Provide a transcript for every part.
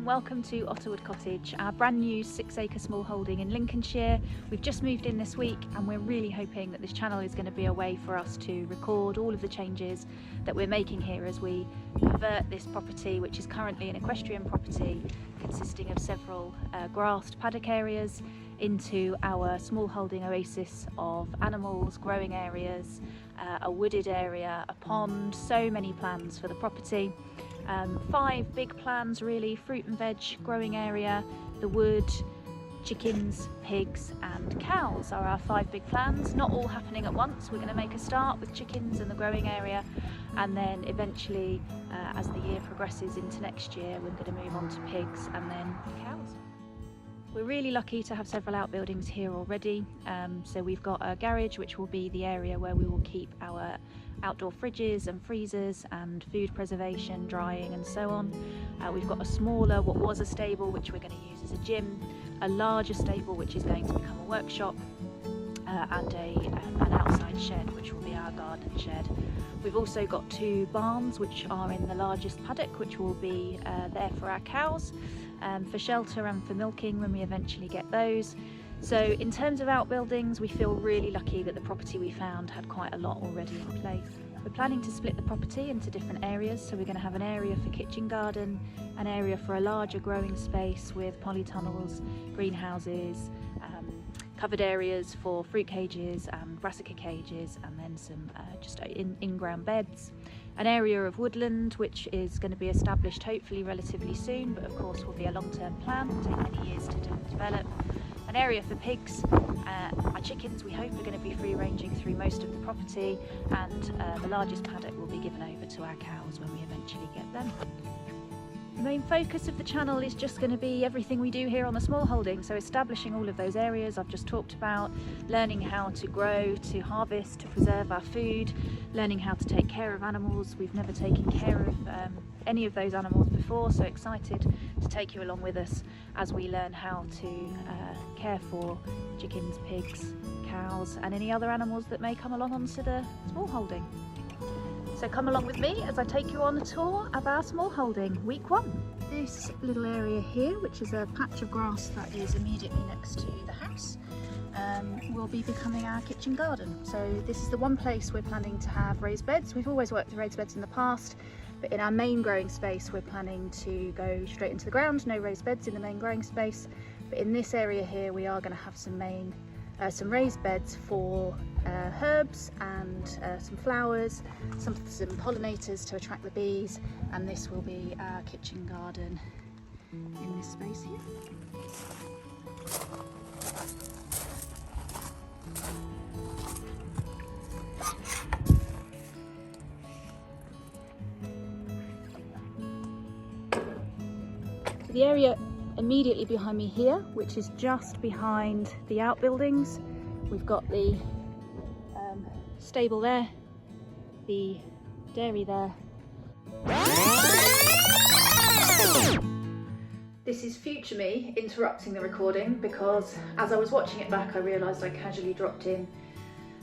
and welcome to Otterwood Cottage, our brand new 6-acre smallholding in Lincolnshire. We've just moved in this week and we're really hoping that this channel is going to be a way for us to record all of the changes that we're making here as we convert this property, which is currently an equestrian property consisting of several grassed paddock areas, into our smallholding oasis of animals, growing areas, a wooded area, a pond. So many plans for the property. 5 big plans really: fruit and veg growing area, the wood, chickens, pigs and cows are our 5 big plans. Not all happening at once. We're going to make a start with chickens and the growing area, and then eventually as the year progresses into next year we're going to move on to pigs and then cows. We're really lucky to have several outbuildings here already. So we've got a garage, which will be the area where we will keep our outdoor fridges and freezers and food preservation, drying and so on. We've got a smaller, what was a stable, which we're going to use as a gym, a larger stable which is going to become a workshop, and an outside shed which will be our garden shed. We've also got 2 barns which are in the largest paddock, which will be there for our cows, for shelter and for milking when we eventually get those. So in terms of outbuildings, we feel really lucky that the property we found had quite a lot already in place. We're planning to split the property into different areas, so we're going to have an area for kitchen garden, an area for a larger growing space with polytunnels, greenhouses, covered areas for fruit cages and brassica cages, and then some just in-ground beds. An area of woodland which is going to be established hopefully relatively soon, but of course will be a long-term plan, will take many years to develop. An area for pigs. Our chickens we hope are going to be free ranging through most of the property, and the largest paddock will be given over to our cows when we eventually get them. The main focus of the channel is just going to be everything we do here on the smallholding, so establishing all of those areas I've just talked about, learning how to grow, to harvest, to preserve our food, learning how to take care of animals. We've never taken care of any of those animals before, so excited to take you along with us as we learn how to care for chickens, pigs, cows and any other animals that may come along onto the smallholding. So come along with me as I take you on a tour of our smallholding, week 1. This little area here, which is a patch of grass that is immediately next to the house, will be becoming our kitchen garden. So this is the one place we're planning to have raised beds. We've always worked with raised beds in the past, but in our main growing space we're planning to go straight into the ground, no raised beds in the main growing space. But in this area here we are going to have some raised beds for herbs and some flowers, some pollinators to attract the bees, and this will be our kitchen garden in this space here. So the area immediately behind me here, which is just behind the outbuildings, we've got the stable there, the dairy there. This is future me interrupting the recording because as I was watching it back I realised I casually dropped in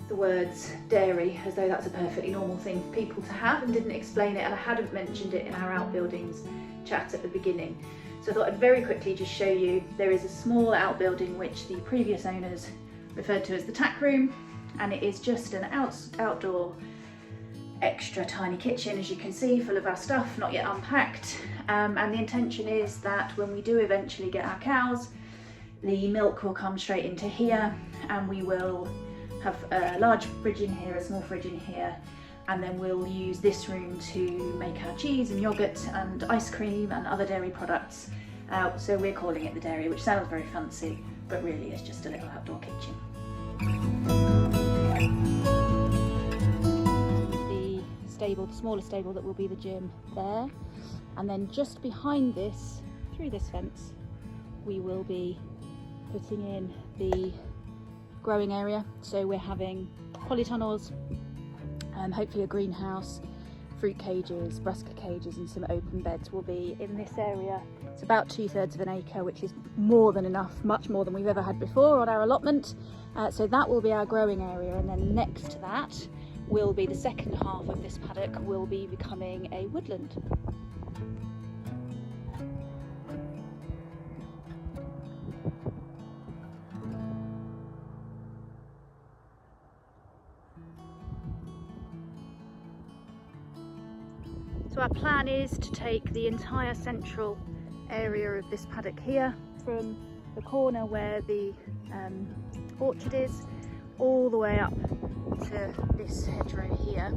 the words dairy as though that's a perfectly normal thing for people to have, and didn't explain it, and I hadn't mentioned it in our outbuildings chat at the beginning. So I thought I'd very quickly just show you there is a small outbuilding which the previous owners referred to as the tack room, and it is just an outdoor extra tiny kitchen, as you can see, full of our stuff not yet unpacked, and the intention is that when we do eventually get our cows, the milk will come straight into here, and we will have a large fridge in here, a small fridge in here, and then we'll use this room to make our cheese and yoghurt and ice cream and other dairy products. So we're calling it the dairy, which sounds very fancy, but really is just a little outdoor kitchen. The stable, the smaller stable that will be the gym there, and then just behind this, through this fence, we will be putting in the growing area. So we're having polytunnels, hopefully a greenhouse, fruit cages, brassica cages and some open beds will be in this area. It's about 2/3 of an acre, which is more than enough, much more than we've ever had before on our allotment. So that will be our growing area, and then next to that will be the second half of this paddock will be becoming a woodland. So our plan is to take the entire central area of this paddock here, from the corner where the orchard is, all the way up to this hedgerow here.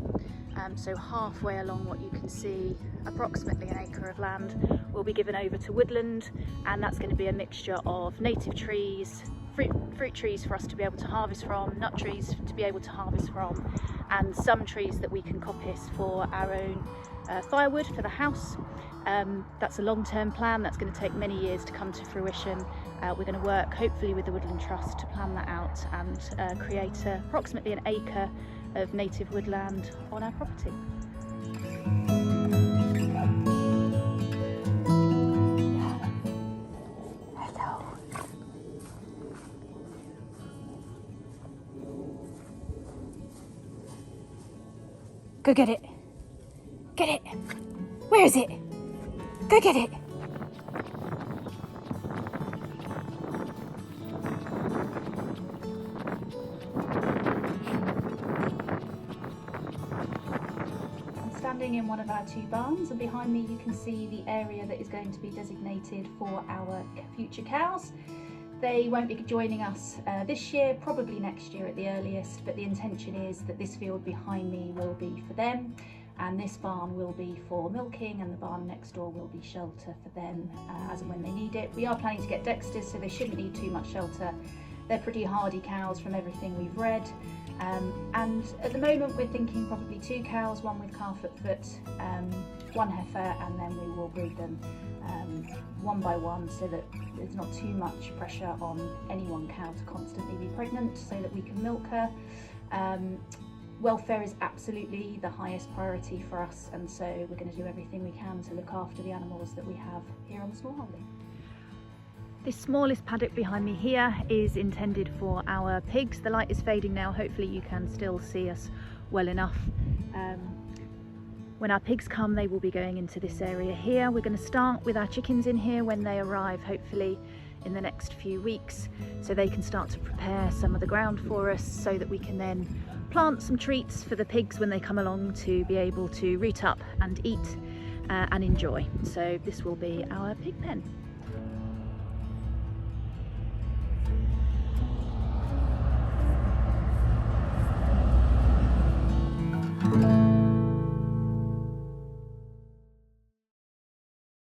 So halfway along what you can see, approximately an acre of land will be given over to woodland, and that's going to be a mixture of native trees, fruit trees for us to be able to harvest from, nut trees to be able to harvest from, and some trees that we can coppice for our own firewood for the house. That's a long-term plan that's going to take many years to come to fruition. We're going to work hopefully with the Woodland Trust to plan that out and create approximately an acre of native woodland on our property. Hello. Go get it. Get it. Where is it? Go get it. I'm standing in one of our 2 barns, and behind me you can see the area that is going to be designated for our future cows. They won't be joining us this year, probably next year at the earliest, but the intention is that this field behind me will be for them, and this barn will be for milking, and the barn next door will be shelter for them as and when they need it. We are planning to get Dexters, so they shouldn't need too much shelter. They're pretty hardy cows from everything we've read, and at the moment we're thinking probably 2 cows, one with calf at foot, 1 heifer, and then we will breed them one by one so that there's not too much pressure on any one cow to constantly be pregnant, so that we can milk her. Welfare is absolutely the highest priority for us, and so we're going to do everything we can to look after the animals that we have here on the smallholding. This smallest paddock behind me here is intended for our pigs. The light is fading now, hopefully you can still see us well enough. When our pigs come, they will be going into this area here. We're going to start with our chickens in here when they arrive, hopefully in the next few weeks, so they can start to prepare some of the ground for us, so that we can then plant some treats for the pigs when they come along to be able to root up and eat and enjoy. So this will be our pig pen.